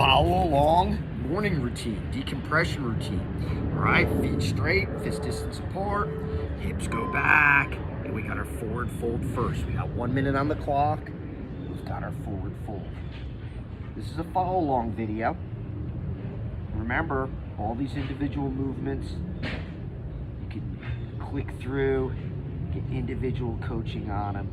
follow along, morning routine, decompression routine. All right, feet straight, fist distance apart, hips go back, and we got our forward fold first. We got 1 minute on the clock. We've got our forward fold. This is a follow along video. Remember, all these individual movements, you can click through, get individual coaching on them.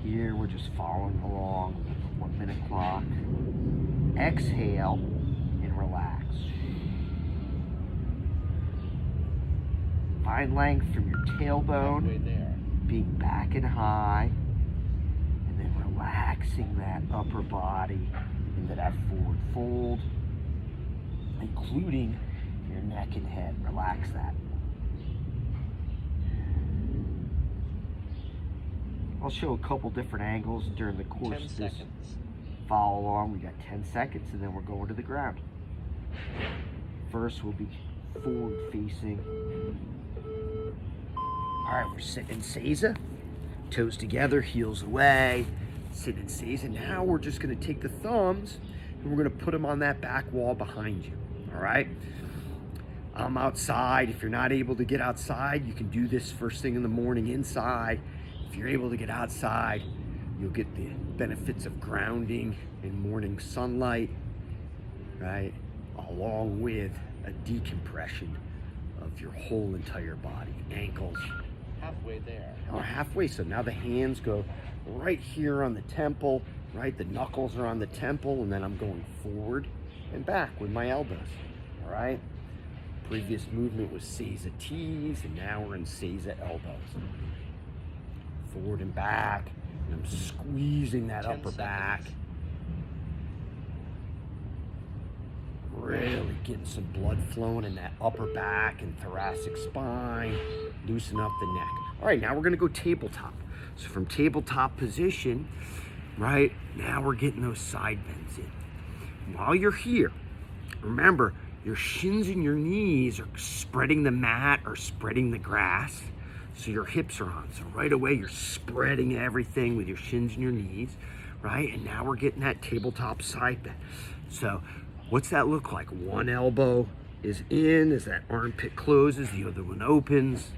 Here, we're just following along with the 1 minute clock. Exhale and relax. Find length from your tailbone, being back and high, and then relaxing that upper body into that forward fold, including your neck and head. Relax that. I'll show a couple different angles during the course of this. Follow along. We got 10 seconds and then we're going to the ground. First we'll be forward facing. All right, we're sitting in Seiza, toes together, heels away, sitting in Seiza. Now we're just gonna take the thumbs and we're gonna put them on that back wall behind you, all right? I'm outside. If you're not able to get outside, you can do this first thing in the morning inside. If you're able to get outside, you'll get the benefits of grounding in morning sunlight, right? Along with a decompression of your whole entire body, ankles. Halfway there. Oh, halfway, so now the hands go right here on the temple, right? The knuckles are on the temple, and then I'm going forward and back with my elbows, all right? Previous movement was Seiza T's, and now we're in Seiza elbows. Forward and back, and I'm squeezing that upper back. Really getting some blood flowing in that upper back and thoracic spine. Loosen up the neck. All right, now we're gonna go tabletop. So from tabletop position, right, now we're getting those side bends in. While you're here, remember, your shins and your knees are spreading the mat or spreading the grass. So your hips are on. So right away, you're spreading everything with your shins and your knees, right? And now we're getting that tabletop side bend. So what's that look like? One elbow is in as that armpit closes, the other one opens,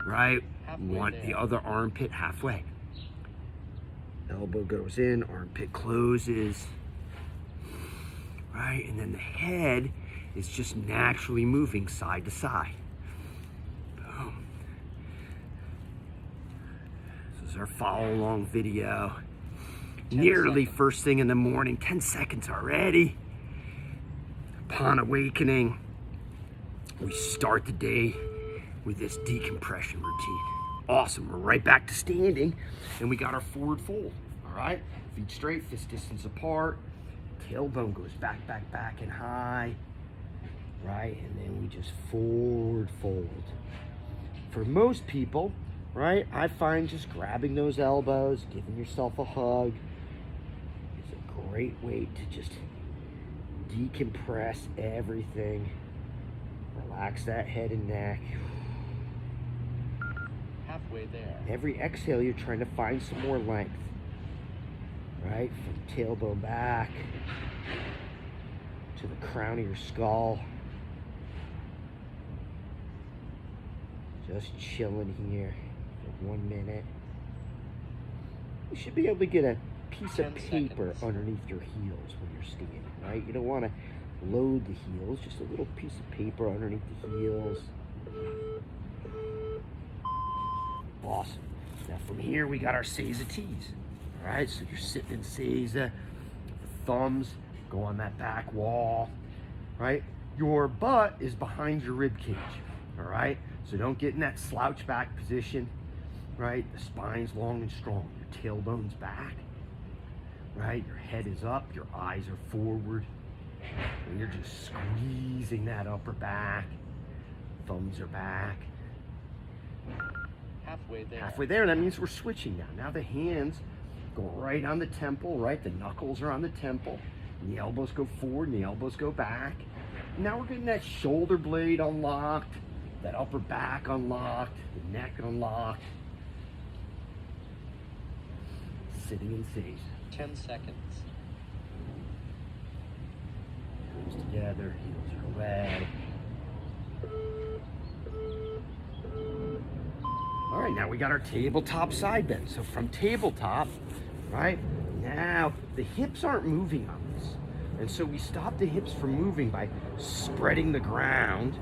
right? The other armpit halfway. Elbow goes in, armpit closes, right? And then the head is just naturally moving side to side. Boom. This is our follow along video. Nearly first thing in the morning, 10 seconds already. Upon awakening, we start the day with this decompression routine. Awesome, we're right back to standing and we got our forward fold, all right? Feet straight, fist distance apart. Tailbone goes back, back, back and high, right? And then we just forward fold. For most people, right, I find just grabbing those elbows, giving yourself a hug is a great way to just decompress everything. Relax that head and neck. Halfway there. Every exhale, you're trying to find some more length, right? From tailbone back to the crown of your skull. Just chilling here for 1 minute. You should be able to get a piece of paper underneath your heels when you're standing, right? You don't want to load the heels, just a little piece of paper underneath the heels. Awesome. Now from here, we got our Seiza T's. All right, so you're sitting in Seiza, the thumbs go on that back wall, right? Your butt is behind your rib cage, all right? So don't get in that slouch back position, right? The spine's long and strong. Your tailbone's back, right? Your head is up, your eyes are forward, and you're just squeezing that upper back. Thumbs are back. Halfway there. Halfway there, that means we're switching now. Now the hands go right on the temple, right? The knuckles are on the temple. And the elbows go forward and the elbows go back. And now we're getting that shoulder blade unlocked, that upper back unlocked, the neck unlocked. Sitting in Seiza. 10 seconds. together, heels are away. All right, now we got our tabletop side bend. So from tabletop, right, now the hips aren't moving on this. And so we stop the hips from moving by spreading the ground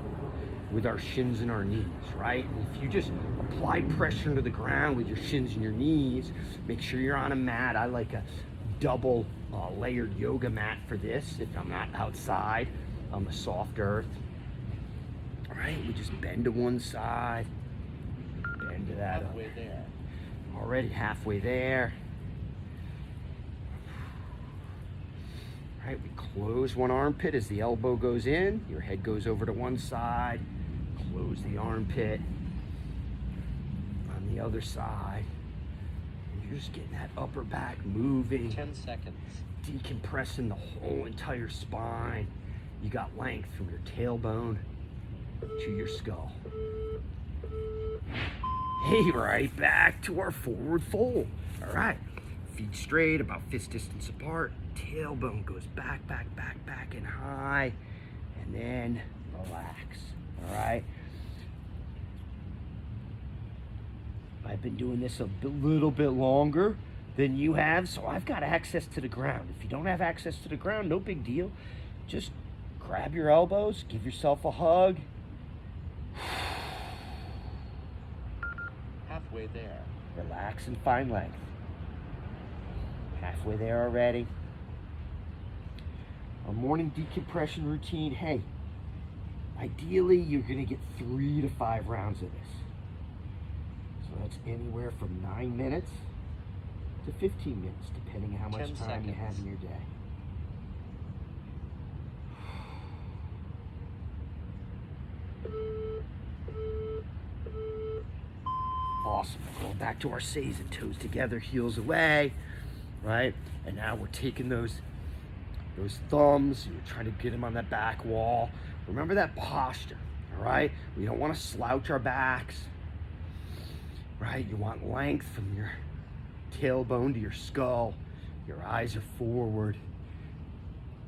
with our shins and our knees, right? And if you just apply pressure into the ground with your shins and your knees, make sure you're on a mat. I like a double layered yoga mat for this if I'm not outside on the soft earth. All right, we just bend to one side, bend to that Halfway other. there. Already halfway there. All right, we close one armpit as the elbow goes in. Your head goes over to one side. Close the armpit. On the other side. And you're just getting that upper back moving. 10 seconds. Decompressing the whole entire spine. You got length from your tailbone to your skull. Hey, right back to our forward fold. All right, feet straight, about fist distance apart. Tailbone goes back, back, back, back and high. And then relax, all right? I've been doing this a little bit longer than you have, so I've got access to the ground. If you don't have access to the ground, no big deal. Just grab your elbows, give yourself a hug. Halfway there. Relax and find length. Halfway there already. A morning decompression routine, hey, ideally you're gonna get 3 to 5 rounds of this. So that's anywhere from 9 minutes to 15 minutes, depending on how much 10 time you have seconds. in your day. Awesome. Going back to our Seizen, toes together, heels away, right? And now we're taking those thumbs, you're trying to get them on that back wall. Remember that posture, all right? We don't want to slouch our backs, right? You want length from your tailbone to your skull. Your eyes are forward.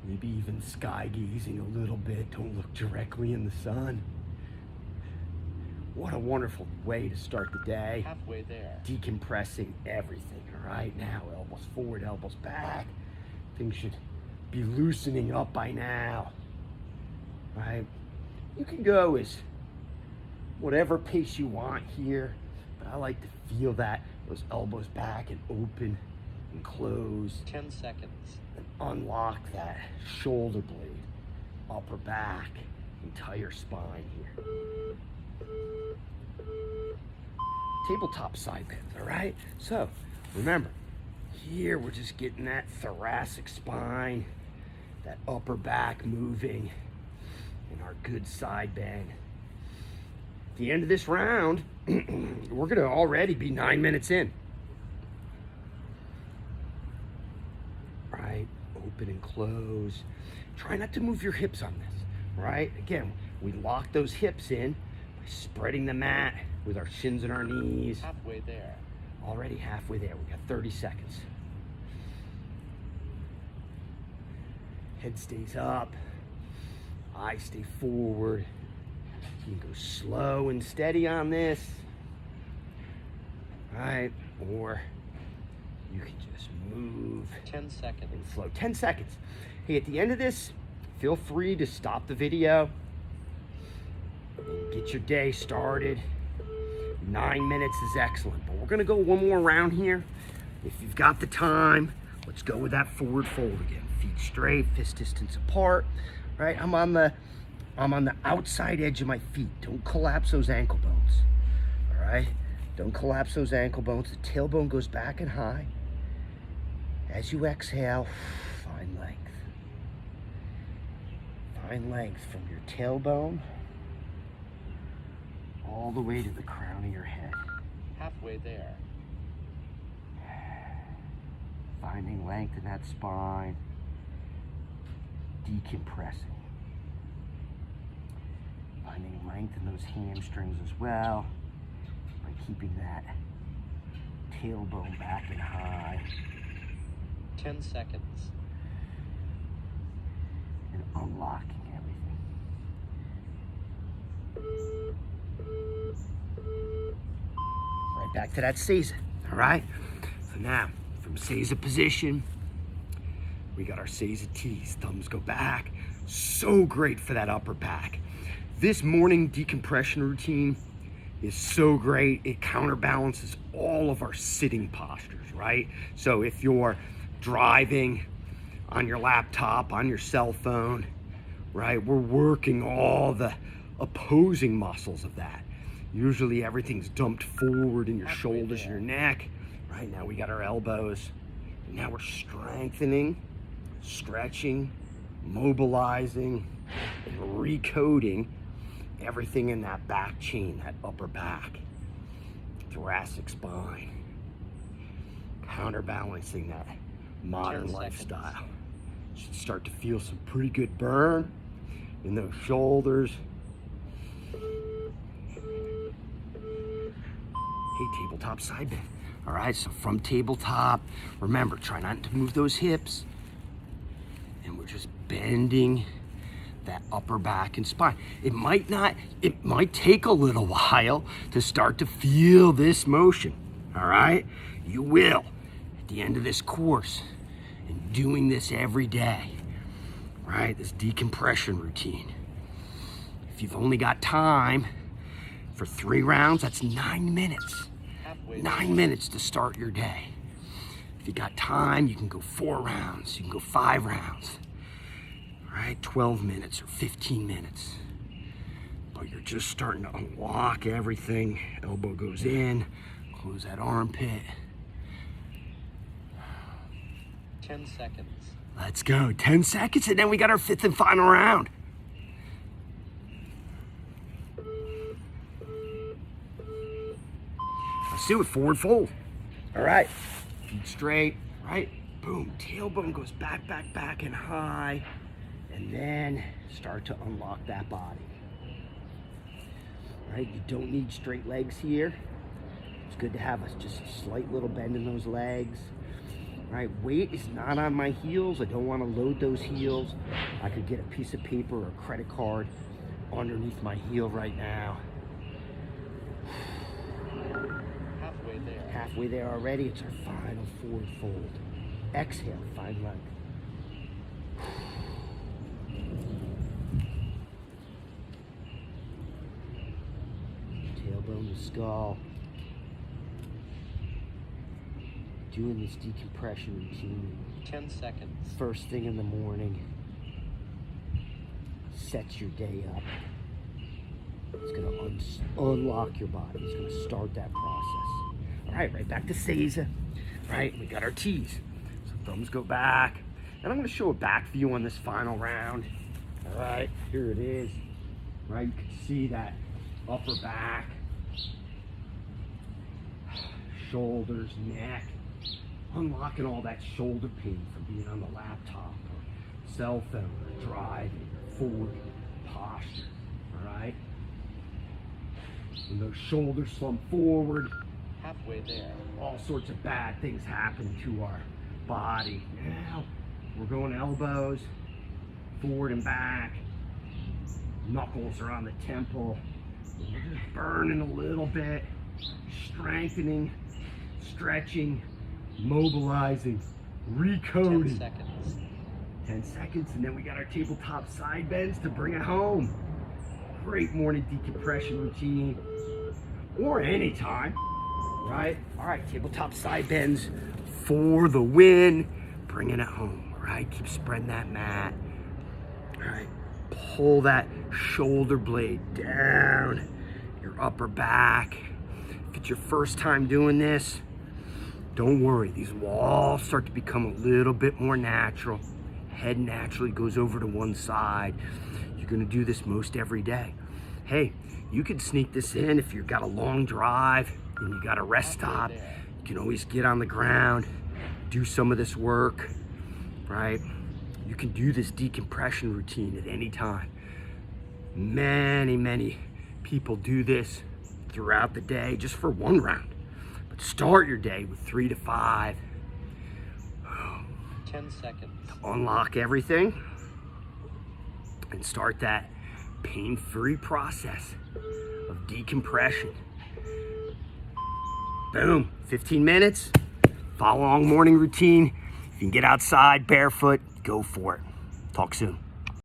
Maybe even sky gazing a little bit. Don't look directly in the sun. What a wonderful way to start the day. Halfway there. Decompressing everything, all right? Now, elbows forward, elbows back. Things should be loosening up by now, right? You can go as whatever pace you want here, but I like to feel that, those elbows back and open and close. 10 seconds. And unlock that shoulder blade, upper back, entire spine here. Tabletop side bends, all right? So remember, here we're just getting that thoracic spine, that upper back moving, and our good side bend. At the end of this round, we're gonna already be 9 minutes in. Right, open and close. Try not to move your hips on this, right? Again, we lock those hips in by spreading the mat with our shins and our knees. Halfway there. Already halfway there, we got 30 seconds. Head stays up, eyes stay forward. You can go slow and steady on this, right? Or you can just move 10 seconds. and flow. 10 seconds. Hey, at the end of this, feel free to stop the video and get your day started. 9 minutes is excellent, but we're gonna go one more round here. If you've got the time, let's go with that forward fold again. Feet straight, fist distance apart, right? I'm on the outside edge of my feet. Don't collapse those ankle bones, all right? Don't collapse those ankle bones. The tailbone goes back and high. As you exhale, find length. Find length from your tailbone all the way to the crown of your head. Halfway there. Finding length in that spine. Decompressing. Finding length in those hamstrings as well by keeping that tailbone back and high. 10 seconds. And unlocking Right back to that Seiza, all right? So now, from Seiza position, we got our Seiza tees. Thumbs go back. So great for that upper back. This morning decompression routine is so great. It counterbalances all of our sitting postures, right? So if you're driving on your laptop, on your cell phone, right, we're working all the opposing muscles of that. Usually everything's dumped forward in your shoulders and your neck. Right now we got our elbows. And now we're strengthening, stretching, mobilizing, and recoding everything in that back chain, that upper back, thoracic spine, counterbalancing that modern lifestyle. Should start to feel some pretty good burn in those shoulders. Hey, tabletop side bend. All right, so from tabletop, remember, try not to move those hips. And we're just bending that upper back and spine. It might take a little while to start to feel this motion, all right? You will at the end of this course and doing this every day, right? This decompression routine. If you've only got time for 3 rounds, that's 9 minutes. 9 minutes to start your day. If you got time, you can go 4 rounds, you can go 5 rounds. Right, 12 minutes or 15 minutes. But you're just starting to unlock everything. Elbow goes in, close that armpit. 10 seconds. Let's go, 10 seconds, and then we got our 5th and final round. Let's do it, forward fold. All right, feet straight, right? Boom, tailbone goes back, back, back, and high. And then start to unlock that body. Right, you don't need straight legs here. It's good to have just a slight little bend in those legs. Right, weight is not on my heels. I don't want to load those heels. I could get a piece of paper or a credit card underneath my heel right now. Halfway there. Halfway there already. It's our final forward fold. Exhale, find length. Tailbone to skull. Doing this decompression routine. 10 seconds. First thing in the morning. Sets your day up. It's going to unlock your body. It's going to start that process. All right back to Seiza. Right, we got our tees. So thumbs go back. And I'm going to show a back view on this final round. All right, here it is. Right, you can see that upper back, shoulders, neck, unlocking all that shoulder pain from being on the laptop or cell phone or driving or forward posture, all right? When those shoulders slump forward, halfway there. All sorts of bad things happen to our body. Now, we're going elbows, forward and back. Knuckles are on the temple. We're just burning a little bit, strengthening, stretching, mobilizing, 10 recoding. seconds. 10 seconds, and then we got our tabletop side bends to bring it home. Great morning decompression routine, or anytime, right? All right, tabletop side bends for the win, bringing it home, all right? Keep spreading that mat, all right? Pull that shoulder blade down, your upper back. If it's your first time doing this, don't worry, these will all start to become a little bit more natural. Head naturally goes over to one side. You're gonna do this most every day. Hey, you can sneak this in if you've got a long drive and you got a rest stop. You can always get on the ground, do some of this work, right? You can do this decompression routine at any time. Many people do this throughout the day just for 1 round. But start your day with 3 to 5. 10 seconds. Unlock everything and start that pain-free process of decompression. Boom, 15 minutes, follow along morning routine. If you can get outside barefoot, go for it. Talk soon.